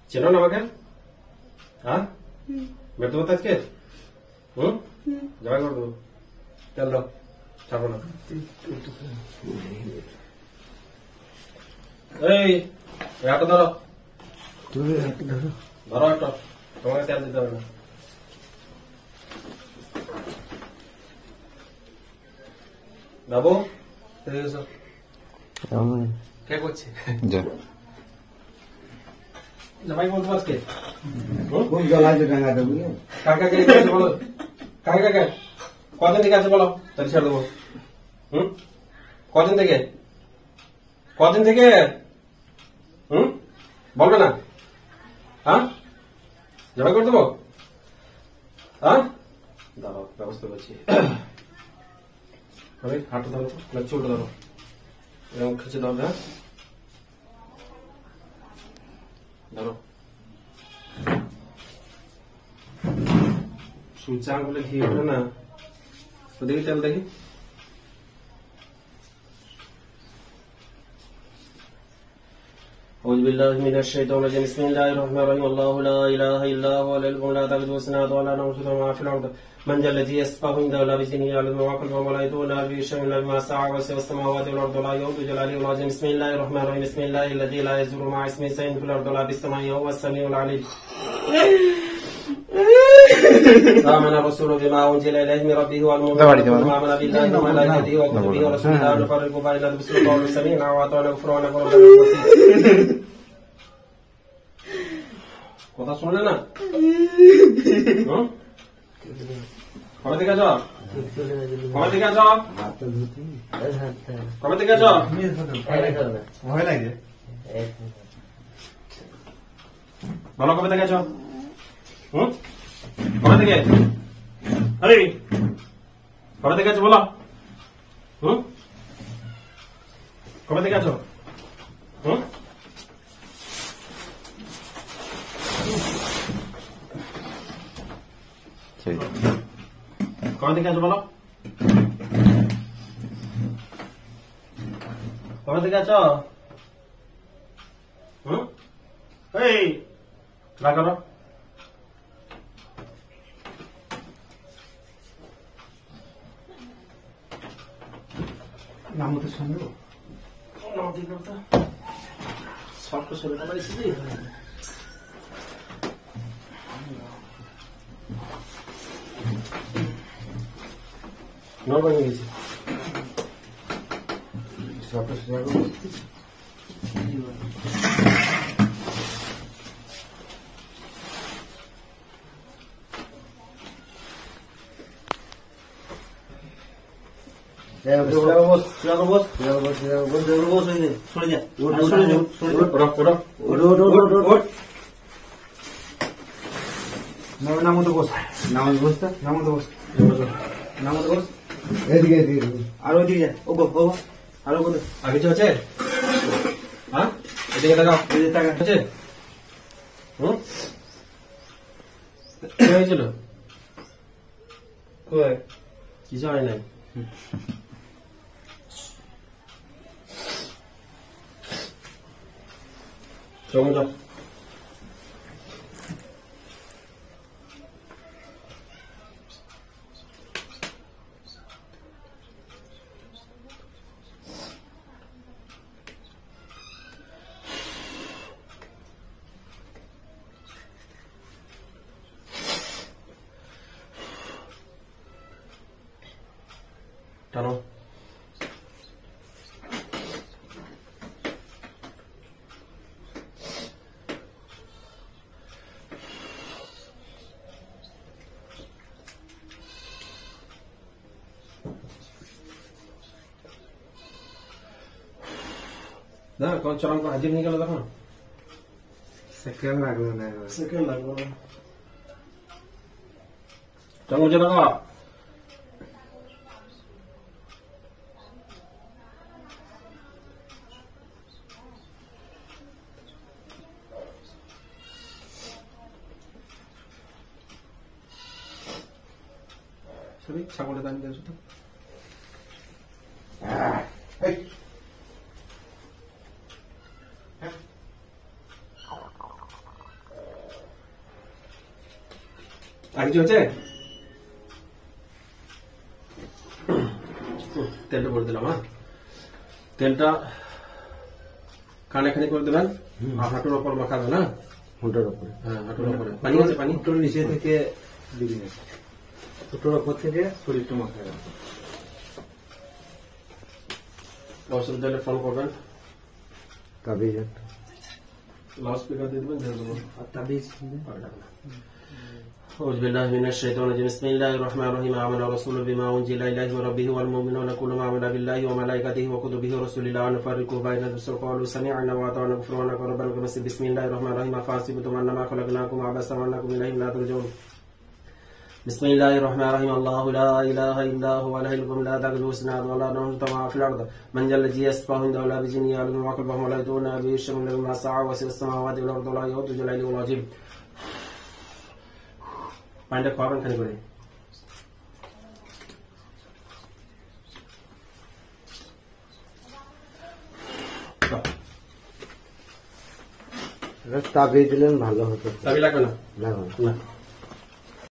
চেনো না আমাকে? হ্যাঁ, বেরোতে পারতো আজকে? জবাই করে দেবো। তেল দাও, ছাড়বো না। এই হাতটা ধরো, ধরো একটা, তোমাকে তেল দিতে হবে না। বাবু কে করছে? জামাই বলতে আজকে খুব জ্বলাচ্ছে ডাঙ্গাতে বুঝলে। কাকা কে আছে বলো, কাকা কদিন থেকে আছে বলো, তাহলে ছেড়ে দেবো। কদিন থেকে বলবে না? হ্যাঁ, জবাই করে দেবো। হ্যাঁ, দাঁড়াও, ব্যবস্থা করছি। হাঁটু ধরো, চুলটা ধরো, এরকম খেঁচে ধরবে। হ্যাঁ, ধরো। সূচা আঙুলে ঘি ওঠে না, তো দেখি তেল দেখি। أعوذ بالله من الشيطان الرجيم بسم الله الرحمن الرحيم الله لا إله إلا هو العلي لا تأخذه سنة ولا نوم ما في الأرض من ذا الذي يسبح عنده لا بإذنه يعلم ما خلق وملائكته لا بشيء إلا بما سعى وسع السماوات والأرض لا يؤوده جلاله العظيم بسم الله الرحمن الرحيم بسم الله الذي لا يضر مع اسمه شيء في الأرض ولا في السماء وهو السميع العليم آمن الرسول بما أنزل إليه من ربه والمؤمنون بما آمن بالله وملائكته وكتبه ورسله لا نفرق بين أحد من رسله سميعا وأطعنا غفرانك ربنا কথা শুনলে না? কবে থেকে আছো? কবে থেকে আছো? কবে থেকে আছো? ভয় লাগে বলো, কবে থেকে আছো? কবে থেকে? আরে কবে থেকে আছো বলো? কবে থেকে আছো? কবে থেকে আছো বলো? কবে থেকে আছো? এই না করো, নামতে শুনবো নামতে করতে সব শরীরটা পাইছি। নর্মাল হয়ে গেছে সবটা সোজা করবো। নামতে বস, নামতে বসতা, নামতে বস, নামতে বস। এদিকে এদিকে আর ওইদিকে যা, ও গো আরো কত আগে আছে? হ্যাঁ, এদিকে তাকাও, এদিকে তাকা আছে। কি হয়েছিল? কিছু হয় নাই। চমকা টানো। না কোন চরম হাজির নিয়ে গেল তখন সেকেন্ড লাগলো না, সেকেন্ড লাগলো না। চরম যেটা সরি ছাগলের দাম দিয়েছো তো। আর কিছু হচ্ছে? তেলটা করে দিলাম। হ্যাঁ, তেলটা কানে করে দেবেন, আর হাঁটুর ওপর মাখাবেন। হ্যাঁ, হুঁটোর উপরে। হ্যাঁ, হাঁটুর ওপরে পানি আছে, পানি হুঁটোর নিচে থেকে দিবি না, হুঁটোর উপর থেকে শরীরটা মাথায় রাখবে। ওষুধ দিলে ফোন করবেন, তাবিজ লাউড স্পিকার দিয়ে দেবেন, আর তাবিজ أعوذ بالله من الشيطان الرجيم بسم الله الرحمن الرحيم آمن الرسول بما أنزل إليه من ربه والمؤمنون كل ما آمن بالله وملائكته وكتبه ورسله لا نفرق بين الرسل قالوا سمعنا وأطعنا غفرانك ربنا بسم الله الرحمن الرحيم أفحسبتم أنما خلقناكم عبثا وأنكم إليه لا ترجعون بسم الله الرحمن الرحيم الله لا إله إلا هو الحي القيوم لا تأخذه سنة ولا نوم له ما في الأرض من ذا الذي يشفع عنده إلا بإذنه يعلم ما خلقهم ولا يحيطون به شيئا له ما سعى وسع السماوات والأرض ولا يؤوده جلاله العظيم পানিটা খাওয়াবেন খালি করে। তাবিজ দিলেন ভালো হতো। তাবিজ লাগবে না? লাগবে না।